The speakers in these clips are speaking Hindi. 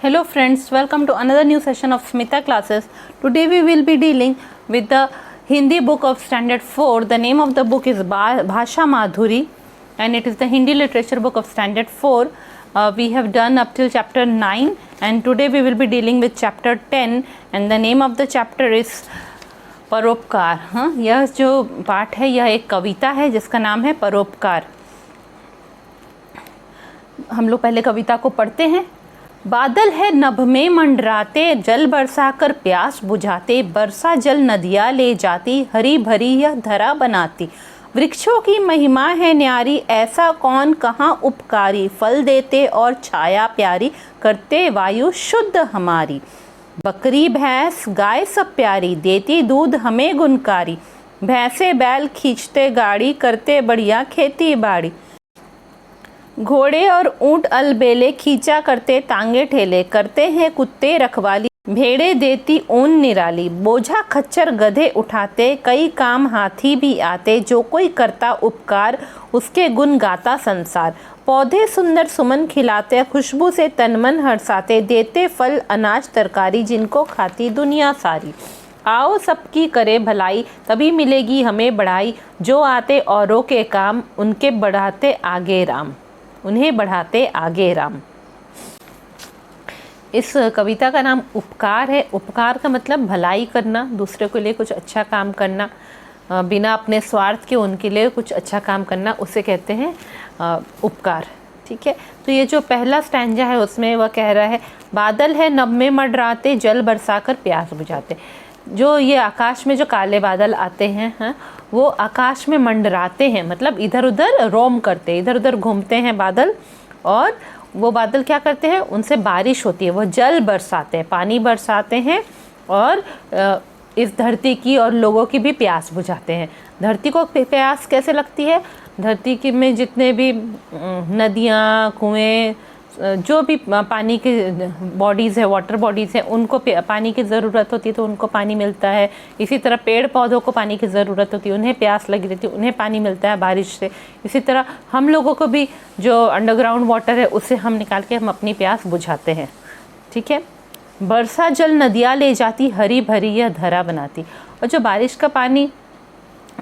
Hello friends, welcome to another new session of Smita classes. Today we will be dealing with the Hindi book of standard 4. The name of the book is Bhasha Madhuri and it is the Hindi literature book of standard 4. We have done up till chapter 9 and today we will be dealing with chapter 10 and the name of the chapter is परोपकार। हाँ, यह जो पाठ है यह एक कविता है जिसका नाम है परोपकार। हम लोग पहले कविता को पढ़ते हैं। बादल है नभ में मंडराते, जल बरसा कर प्यास बुझाते, बरसा जल नदियाँ ले जाती, हरी भरी यह धरा बनाती। वृक्षों की महिमा है न्यारी, ऐसा कौन कहाँ उपकारी, फल देते और छाया प्यारी, करते वायु शुद्ध हमारी। बकरी भैंस गाय सब प्यारी, देती दूध हमें गुणकारी, भैंसे बैल खींचते गाड़ी, करते बढ़िया खेती बाड़ी। घोड़े और ऊंट अलबेले खींचा करते तांगे ठेले, करते हैं कुत्ते रखवाली, भेड़े देती ऊन निराली। बोझा खच्चर गधे उठाते, कई काम हाथी भी आते, जो कोई करता उपकार उसके गुण गाता संसार। पौधे सुंदर सुमन खिलाते, खुशबू से तन मन हर्षाते, देते फल अनाज तरकारी, जिनको खाती दुनिया सारी। आओ सबकी करे भलाई, तभी मिलेगी हमें बढ़ाई, जो आते औरों के काम, उनके बढ़ाते आगे राम, उन्हें बढ़ाते आगे राम। इस कविता का नाम उपकार है। उपकार का मतलब भलाई करना, दूसरे के लिए कुछ अच्छा काम करना, बिना अपने स्वार्थ के उनके लिए कुछ अच्छा काम करना, उसे कहते हैं उपकार। ठीक है, तो ये जो पहला स्टैंजा है उसमें वह कह रहा है बादल है नभ में मंडराते, जल बरसाकर प्यास बुझाते। जो ये आकाश में जो काले बादल आते हैं, हाँ, वो आकाश में मंडराते हैं, मतलब इधर उधर रोम करते, इधर उधर घूमते हैं बादल, और वो बादल क्या करते हैं, उनसे बारिश होती है, वो जल बरसाते हैं, पानी बरसाते हैं, और इस धरती की और लोगों की भी प्यास बुझाते हैं। धरती को प्यास कैसे लगती है, धरती की में जितने भी नदियाँ, कुएँ, जो भी पानी की बॉडीज़ है, वाटर बॉडीज़ है, उनको पानी की ज़रूरत होती है तो उनको पानी मिलता है। इसी तरह पेड़ पौधों को पानी की ज़रूरत होती है, उन्हें प्यास लगी रहती है, उन्हें पानी मिलता है बारिश से। इसी तरह हम लोगों को भी जो अंडरग्राउंड वाटर है उससे हम निकाल के हम अपनी प्यास बुझाते हैं। ठीक है, बरसा जल नदियाँ ले जाती, हरी भरी यह धरा बनाती। और जो बारिश का पानी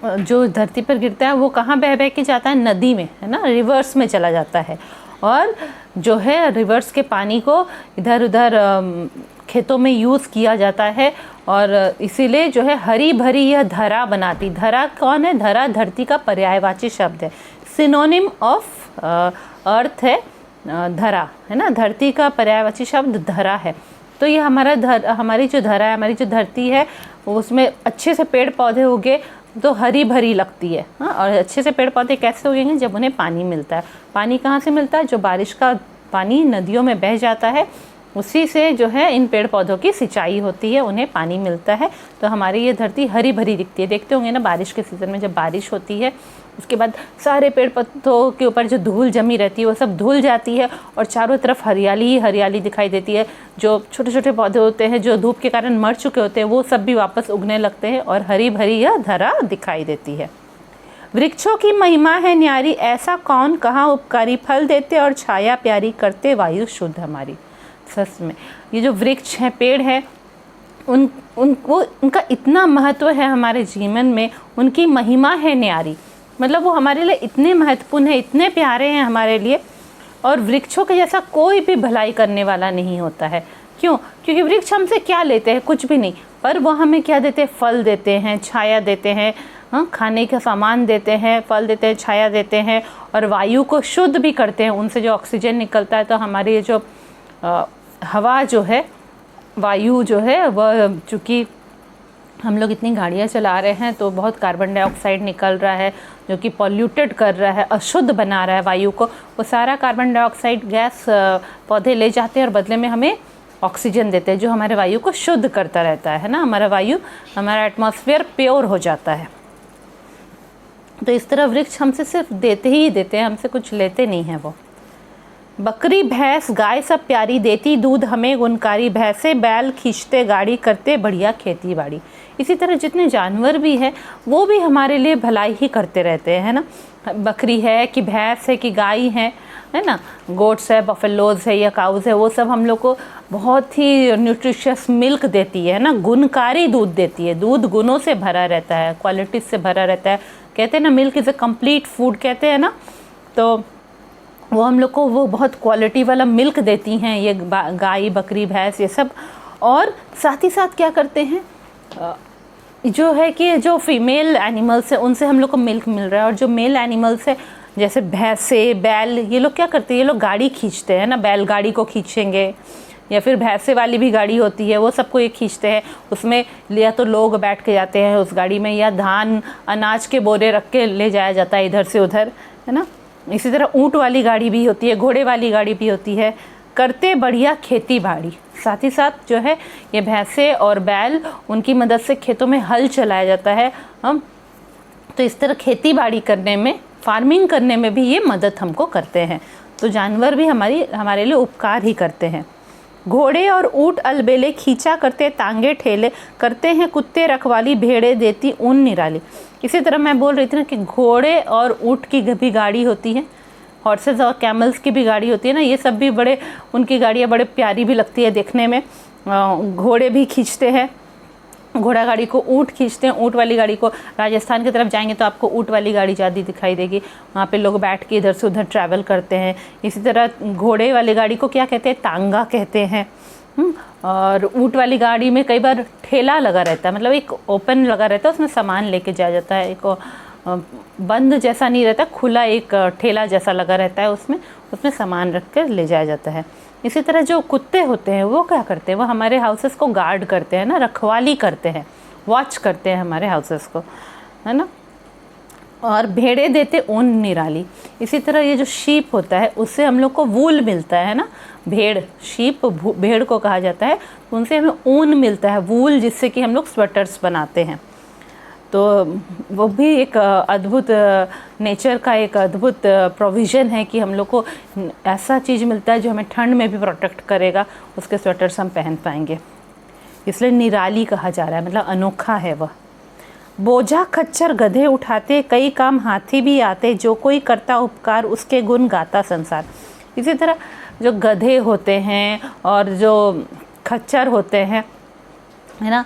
जो धरती पर गिरता है वो कहाँ बह बह के जाता है, नदी में, है ना, रिवर्स में चला जाता है, और जो है रिवर्स के पानी को इधर उधर खेतों में यूज़ किया जाता है, और इसीलिए जो है हरी भरी यह धरा बनाती। धरा कौन है, धरा धरती का पर्यायवाची शब्द है, सिनोनिम ऑफ अर्थ है धरा, है ना, धरती का पर्यायवाची शब्द धरा है। तो ये हमारी जो धरा है, हमारी जो धरती है, उसमें अच्छे से पेड़ पौधे उगे तो हरी भरी लगती है। हाँ, और अच्छे से पेड़ पौधे कैसे उगेंगे, जब उन्हें पानी मिलता है। पानी कहाँ से मिलता है, जो बारिश का पानी नदियों में बह जाता है, उसी से जो है इन पेड़ पौधों की सिंचाई होती है, उन्हें पानी मिलता है, तो हमारी ये धरती हरी भरी दिखती है। देखते होंगे ना, बारिश के सीज़न में जब बारिश होती है उसके बाद सारे पेड़ पौधों के ऊपर जो धूल जमी रहती है वो सब धुल जाती है और चारों तरफ हरियाली ही हरियाली दिखाई देती है। जो छोटे छोटे पौधे होते हैं जो धूप के कारण मर चुके होते हैं वो सब भी वापस उगने लगते हैं और हरी भरी यह धरा दिखाई देती है। वृक्षों की महिमा है न्यारी, ऐसा कौन कहाँ उपकारी, फल देते और छाया प्यारी, करते वायु शुद्ध हमारी। सच में ये जो वृक्ष हैं, पेड़ हैं, उनका इतना महत्व है हमारे जीवन में, उनकी महिमा है न्यारी, मतलब वो हमारे लिए इतने महत्वपूर्ण है, इतने प्यारे हैं हमारे लिए। और वृक्षों के जैसा कोई भी भलाई करने वाला नहीं होता है। क्यों? क्योंकि वृक्ष हमसे क्या लेते हैं, कुछ भी नहीं, पर वो हमें क्या देते हैं, फल देते हैं, छाया देते हैं, हाँ, खाने का सामान देते हैं, फल देते हैं, छाया देते हैं, और वायु को शुद्ध भी करते हैं। उनसे जो ऑक्सीजन निकलता है, तो हमारी ये जो हवा जो है, वायु जो है, वह चूँकि हम लोग इतनी गाड़ियाँ चला रहे हैं तो बहुत कार्बन डाइऑक्साइड निकल रहा है जो कि पॉल्यूटेड कर रहा है, अशुद्ध बना रहा है वायु को। वो सारा कार्बन डाइऑक्साइड गैस पौधे ले जाते हैं और बदले में हमें ऑक्सीजन देते हैं, जो हमारे वायु को शुद्ध करता रहता है ना, हमारा वायु, हमारा एटमॉस्फेयर प्योर हो जाता है। तो इस तरह वृक्ष हमसे सिर्फ देते ही देते हैं, हमसे कुछ लेते नहीं हैं वो। बकरी भैंस गाय सब प्यारी, देती दूध हमें गुणकारी, भैंसे बैल खींचते गाड़ी, करते बढ़िया खेती बाड़ी। इसी तरह जितने जानवर भी हैं वो भी हमारे लिए भलाई ही करते रहते हैं, है ना। बकरी है कि भैंस है कि गाय है ना, गोट्स है, बफेलोज है या काउज है, वो सब हम लोग को बहुत ही न्यूट्रिशियस मिल्क देती है ना, गुणकारी दूध देती है। दूध गुणों से भरा रहता है, क्वालिटीज से भरा रहता है। कहते हैं ना milk is a complete food, कहते हैं ना। तो वो हम लोग को वो बहुत क्वालिटी वाला मिल्क देती हैं ये गाय, बकरी, भैंस ये सब। और साथ ही साथ क्या करते हैं जो है कि जो फीमेल एनिमल्स है उनसे हम लोग को मिल्क मिल रहा है, और जो मेल एनिमल्स है जैसे भैंसे, बैल, ये लोग क्या करते हैं, ये लोग गाड़ी खींचते हैं ना, बैल गाड़ी को खींचेंगे, या फिर भैंसे वाली भी गाड़ी होती है वो सबको ये खींचते हैं। उसमें या तो लोग बैठ के जाते हैं उस गाड़ी में, या धान अनाज के बोरे रख के ले जाया जाता है इधर से उधर, है ना। इसी तरह ऊँट वाली गाड़ी भी होती है, घोड़े वाली गाड़ी भी होती है। करते बढ़िया खेती बाड़ी, साथ ही साथ जो है ये भैंसे और बैल, उनकी मदद से खेतों में हल चलाया जाता है हम। तो इस तरह खेती बाड़ी करने में, फार्मिंग करने में भी ये मदद हमको करते हैं। तो जानवर भी हमारे लिए उपकार ही करते हैं। घोड़े और ऊँट अलबेले खींचा करते तांगे ठेले, करते हैं कुत्ते रखवाली, भेड़े देती ऊन निराली। इसी तरह मैं बोल रही थी ना कि घोड़े और ऊँट की भी गाड़ी होती है, हॉर्सेस और कैमल्स की भी गाड़ी होती है ना, ये सब भी बड़े, उनकी गाड़ियाँ बड़े प्यारी भी लगती है देखने में। घोड़े भी खींचते हैं, घोड़ा गाड़ी को ऊँट खींचते हैं। ऊँट वाली गाड़ी को, राजस्थान की तरफ जाएंगे तो आपको ऊँट वाली गाड़ी ज़्यादा दिखाई देगी, वहाँ पे लोग बैठ के इधर से उधर ट्रैवल करते हैं। इसी तरह घोड़े वाली गाड़ी को क्या कहते हैं, तांगा कहते हैं। और ऊँट वाली गाड़ी में कई बार ठेला लगा रहता है, मतलब एक ओपन लगा रहता है, उसमें सामान लेके जाया जाता है। एक बंद जैसा नहीं रहता, खुला एक ठेला जैसा लगा रहता है, उसमें सामान रख कर ले जाया जाता है। इसी तरह जो कुत्ते होते हैं वो क्या करते हैं, वो हमारे हाउसेस को गार्ड करते हैं ना, रखवाली करते हैं, वॉच करते हैं हमारे हाउसेस को, है ना। और भेड़े देते ऊन निराली। इसी तरह ये जो शीप होता है उससे हम लोग को वूल मिलता है ना, भेड़, शीप भेड़ को कहा जाता है, उनसे हमें ऊन मिलता है, वूल, जिससे कि हम लोग स्वेटर्स बनाते हैं। तो वो भी एक अद्भुत नेचर का एक अद्भुत प्रोविज़न है कि हम लोग को ऐसा चीज़ मिलता है जो हमें ठंड में भी प्रोटेक्ट करेगा, उसके स्वेटर्स हम पहन पाएंगे। इसलिए निराली कहा जा रहा है, मतलब अनोखा है वह। बोझा खच्चर गधे उठाते, कई काम हाथी भी आते, जो कोई करता उपकार उसके गुण गाता संसार। इसी तरह जो गधे होते हैं और जो खच्चर होते हैं, है ना,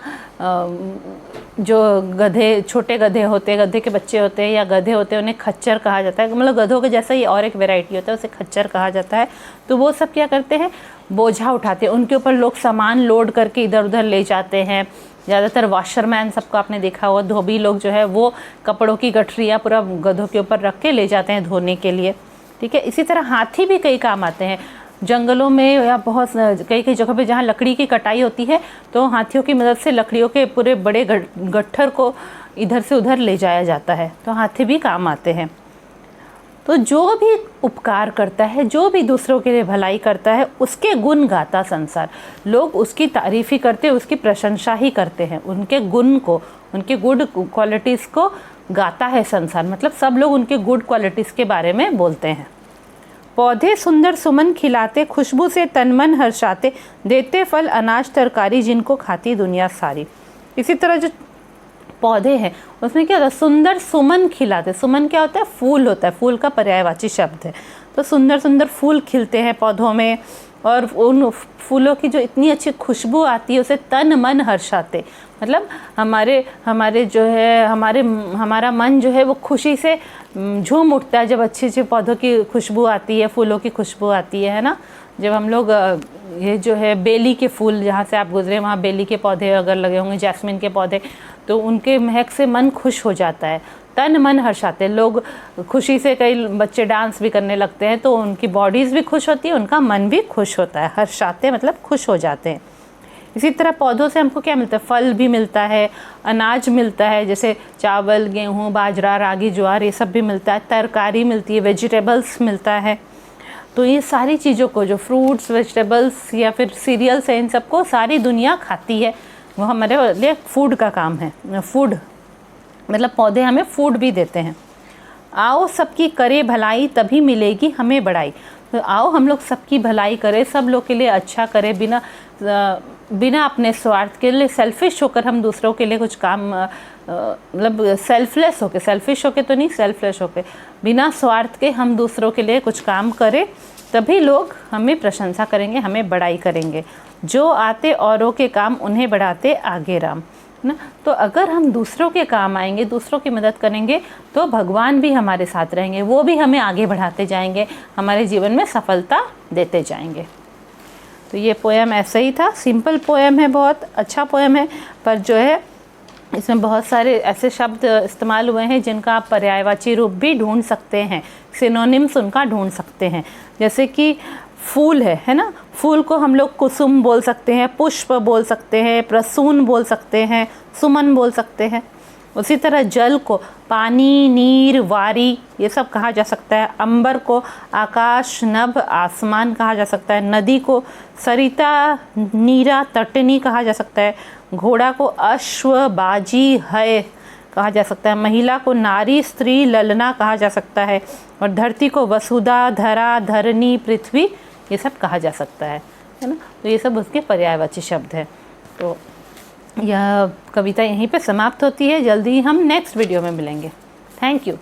जो गधे, छोटे गधे होते हैं, गधे के बच्चे होते हैं या गधे होते हैं, उन्हें खच्चर कहा जाता है। मतलब गधों के जैसा ही और एक वैरायटी होता है, उसे खच्चर कहा जाता है। तो वो सब क्या करते हैं, बोझा उठाते हैं, उनके ऊपर लोग सामान लोड करके इधर उधर ले जाते हैं। ज़्यादातर वॉशरमैन, सबको आपने देखा हुआ, धोबी लोग जो है वो कपड़ों की गठरियाँ पूरा गधों के ऊपर रख के ले जाते हैं धोने के लिए, ठीक है। इसी तरह हाथी भी कई काम आते हैं जंगलों में, या बहुत कई कई जगह पे जहाँ लकड़ी की कटाई होती है तो हाथियों की मदद से लकड़ियों के पूरे बड़े गट्ठर को इधर से उधर ले जाया जाता है, तो हाथी भी काम आते हैं। तो जो भी उपकार करता है, जो भी दूसरों के लिए भलाई करता है, उसके गुण गाता संसार। लोग उसकी तारीफ़ ही करते हैं, उसकी प्रशंसा ही करते हैं, उनके गुण को, उनके गुड क्वालिटीज़ को गाता है संसार। मतलब सब लोग उनके गुड क्वालिटीज़ के बारे में बोलते हैं। पौधे सुंदर सुमन खिलाते, खुशबू से तन मन हर्षाते, देते फल अनाज तरकारी, जिनको खाती दुनिया सारी। इसी तरह जो पौधे हैं उसमें क्या होता है, सुंदर सुमन खिलाते। सुमन क्या होता है, फूल होता है, फूल का पर्यायवाची शब्द है। तो सुंदर सुंदर फूल खिलते हैं पौधों में, और उन फूलों की जो इतनी अच्छी खुशबू आती है उसे तन मन हर्षाते। मतलब हमारे जो है हमारा मन जो है वो खुशी से झूम उठता है जब अच्छे अच्छे पौधों की खुशबू आती है, फूलों की खुशबू आती है ना। जब हम लोग ये जो है बेली के फूल, जहाँ से आप गुजरे वहाँ बेली के पौधे अगर लगे होंगे, जैस्मिन के पौधे, तो उनके महक से मन खुश हो जाता है, तन मन हर्षाते। लोग खुशी से, कई बच्चे डांस भी करने लगते हैं तो उनकी बॉडीज़ भी खुश होती है, उनका मन भी खुश होता है। हर्षाते मतलब खुश हो जाते हैं। इसी तरह पौधों से हमको क्या मिलता है, फल भी मिलता है, अनाज मिलता है, जैसे चावल, गेहूँ, बाजरा, रागी, ज्वार, ये सब भी मिलता है, तरकारी मिलती है, वेजिटेबल्स मिलता है। तो ये सारी चीज़ों को, जो फ्रूट्स, वेजिटेबल्स या फिर सीरियल्स हैं, इन सबको सारी दुनिया खाती है, वो हमारे लिए फूड का काम है। फूड मतलब पौधे हमें फूड भी देते हैं। आओ सबकी करे भलाई, तभी मिलेगी हमें बड़ाई। तो आओ हम लोग सबकी भलाई करें, सब लोग के लिए अच्छा करें, बिना बिना अपने स्वार्थ के लिए सेल्फिश होकर हम दूसरों के लिए कुछ काम मतलब सेल्फलेस होके, सेल्फिश होके तो नहीं, सेल्फलेस होके बिना स्वार्थ के हम दूसरों के लिए कुछ काम करें, तभी लोग हमें प्रशंसा करेंगे, हमें बड़ाई करेंगे। जो आते औरों के काम उन्हें बढ़ाते आगे राम, ना। तो अगर हम दूसरों के काम आएंगे, दूसरों की मदद करेंगे, तो भगवान भी हमारे साथ रहेंगे, वो भी हमें आगे बढ़ाते जाएंगे, हमारे जीवन में सफलता देते जाएंगे। तो ये पोएम ऐसे ही था, सिंपल पोएम है, बहुत अच्छा पोएम है, पर जो है इसमें बहुत सारे ऐसे शब्द इस्तेमाल हुए हैं जिनका आप पर्यायवाची रूप भी ढूंढ सकते हैं, सिनोनिम्स उनका ढूंढ सकते हैं। जैसे कि फूल है ना, फूल को हम लोग कुसुम बोल सकते हैं, पुष्प बोल सकते हैं, प्रसून बोल सकते हैं, सुमन बोल सकते हैं। उसी तरह जल को पानी, नीर, वारी ये सब कहा जा सकता है। अंबर को आकाश, नभ, आसमान कहा जा सकता है। नदी को सरिता, नीरा, तटनी कहा जा सकता है। घोड़ा को अश्व, बाजी, है कहा जा सकता है। महिला को नारी, स्त्री, ललना कहा जा सकता है। और धरती को वसुधा, धरा, धरनी, पृथ्वी ये सब कहा जा सकता है ना। तो ये सब उसके पर्यायवाची शब्द हैं। तो यह कविता यहीं पे समाप्त होती है। जल्दी ही हम नेक्स्ट वीडियो में मिलेंगे। Thank you.